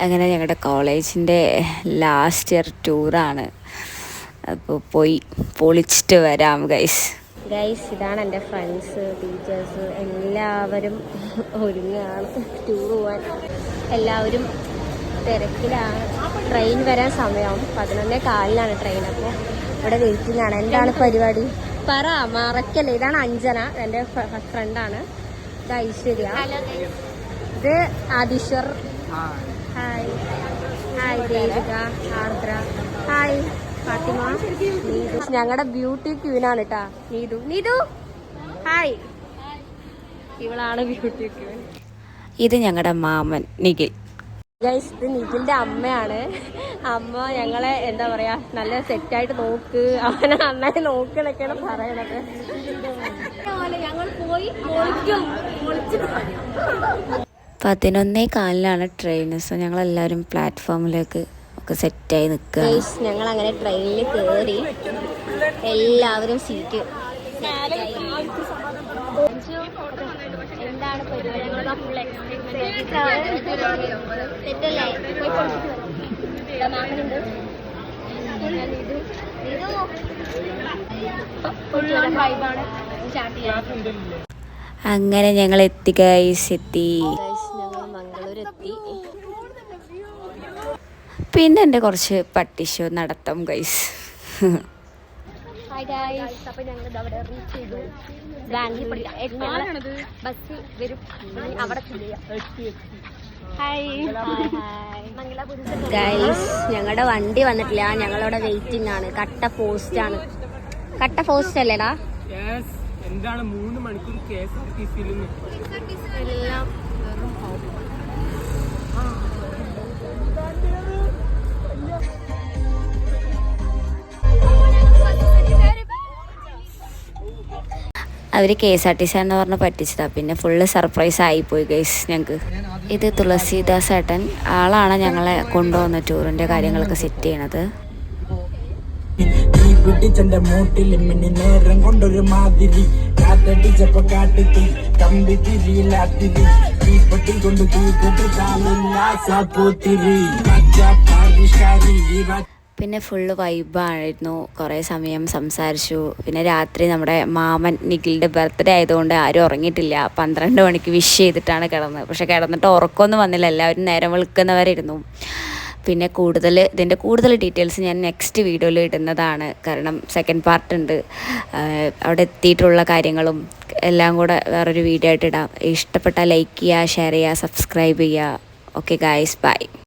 അങ്ങനെ ഞങ്ങളുടെ കോളേജിൻ്റെ ലാസ്റ്റ് ഇയർ ടൂറാണ്. അപ്പോൾ പോയി പൊളിച്ചിട്ട് വരാം ഗൈസ്. ഇതാണ് എൻ്റെ ഫ്രണ്ട്സ്, ടീച്ചേഴ്സ് എല്ലാവരും ഒരുങ്ങാണ് ടൂർ പോവാൻ. എല്ലാവരും തിരക്കിലാണ്. ട്രെയിൻ വരാൻ സമയമാവും. 11:15 ട്രെയിൻ. അപ്പോൾ ഇവിടെ വെയിറ്റിംഗ് ആണ്. എന്താണ് പരിപാടി? പറ, മറക്കല്ലേ. ഇതാണ് അഞ്ജന, എൻ്റെ ഫ്രണ്ടാണ്. ഇത് ഐശ്വര്യ, ഇത് ആദിശ്വർ, ഹായ് ഹായ്, ദേവിക, ആർദ്ര, ഹായ് ഫാത്തിമ, നീതു. ഞങ്ങളുടെ ബ്യൂട്ടി ക്യൂനാണ് കേട്ടാ നീതു. നീതു ഹായ്, ഇവളാണ് ബ്യൂട്ടി ക്യൂൻ. ഇത് ഞങ്ങളുടെ മാമൻ നിഖിൽ. ഗൈസ്, ഇത് നിഖിലിന്റെ അമ്മയാണ്. അമ്മ ഞങ്ങളെ എന്താ പറയാ നല്ല സെറ്റായിട്ട് നോക്ക്, അവനെ നന്നായി നോക്കണൊക്കെയാണ് പറയണത്. ഞങ്ങൾ പോയി 11:15 ട്രെയിൻ. സോ ഞങ്ങളെല്ലാവരും പ്ലാറ്റ്ഫോമിലേക്ക് ഒക്കെ സെറ്റായി നിൽക്കുക. ഞങ്ങൾ അങ്ങനെ ട്രെയിനിൽ കയറി. എല്ലാവരും സീറ്റ് എന്താണ് അങ്ങനെ ഞങ്ങൾ എത്തി ഗൈസ്, ഞങ്ങൾ മംഗളൂർ എത്തി. പിന്നെ എൻ്റെ കുറച്ച് പട്ടിഷോ നടത്തം ഗൈസ്. അപ്പോൾ ഞങ്ങൾ അവിടെ റീച്ച് ചെയ്തു. ബസ് വരും, അവിടെ ഗൈസ്. ഞങ്ങളുടെ വണ്ടി വന്നിട്ടില്ല, ഞങ്ങളവിടെ വെയിറ്റിംഗ് ആണ്. കട്ട പോസ്റ്റ് ആണ്. കട്ട പോസ്റ്റ് അല്ലേടാ? എന്താണ് 3 മണിക്കൂർ എല്ലാം അവർ KSRTC എന്ന് പറഞ്ഞ് പറ്റിച്ചതാണ്. പിന്നെ ഫുള്ള് സർപ്രൈസ് ആയിപ്പോയി ഗൈസ് ഞങ്ങൾക്ക്. ഇത് തുളസീദാസ് ഏട്ടൻ, ആളാണ് ഞങ്ങളെ കൊണ്ടുവന്ന ടൂറിൻ്റെ കാര്യങ്ങളൊക്കെ സെറ്റ് ചെയ്യണത്. മൂട്ടിൽ മിന്നി നേരം കൊണ്ടൊരു മാതിരി കാറ്റടിച്ചപ്പോ കാട്ടിത്തി കമ്പി തിരിയിലാത്തിരി തീപ്പെട്ടി കൊണ്ട് പിന്നെ ഫുള്ള് വൈബായിരുന്നു. കുറേ സമയം സംസാരിച്ചു. പിന്നെ രാത്രി നമ്മുടെ മാമൻ നിഖിലിൻ്റെ ബർത്ത്ഡേ ആയതുകൊണ്ട് ആരും ഉറങ്ങിയിട്ടില്ല. 12 മണിക്ക് വിഷ് ചെയ്തിട്ടാണ് കിടന്നത്. പക്ഷെ കിടന്നിട്ട് ഉറക്കമൊന്നും വന്നില്ല. എല്ലാവരും നേരം വെളുക്കുന്നവരായിരുന്നു. പിന്നെ ഇതിൻ്റെ കൂടുതൽ ഡീറ്റെയിൽസ് ഞാൻ നെക്സ്റ്റ് വീഡിയോയിൽ ഇടുന്നതാണ്. കാരണം സെക്കൻഡ് പാർട്ട് ഉണ്ട്. അവിടെ എത്തിയിട്ടുള്ള കാര്യങ്ങളും എല്ലാം കൂടെ വേറൊരു വീഡിയോ ആയിട്ട് ഇടാം. ഇഷ്ടപ്പെട്ടാൽ ലൈക്ക് ചെയ്യുക, ഷെയർ ചെയ്യുക, സബ്സ്ക്രൈബ് ചെയ്യുക. Okay guys, by.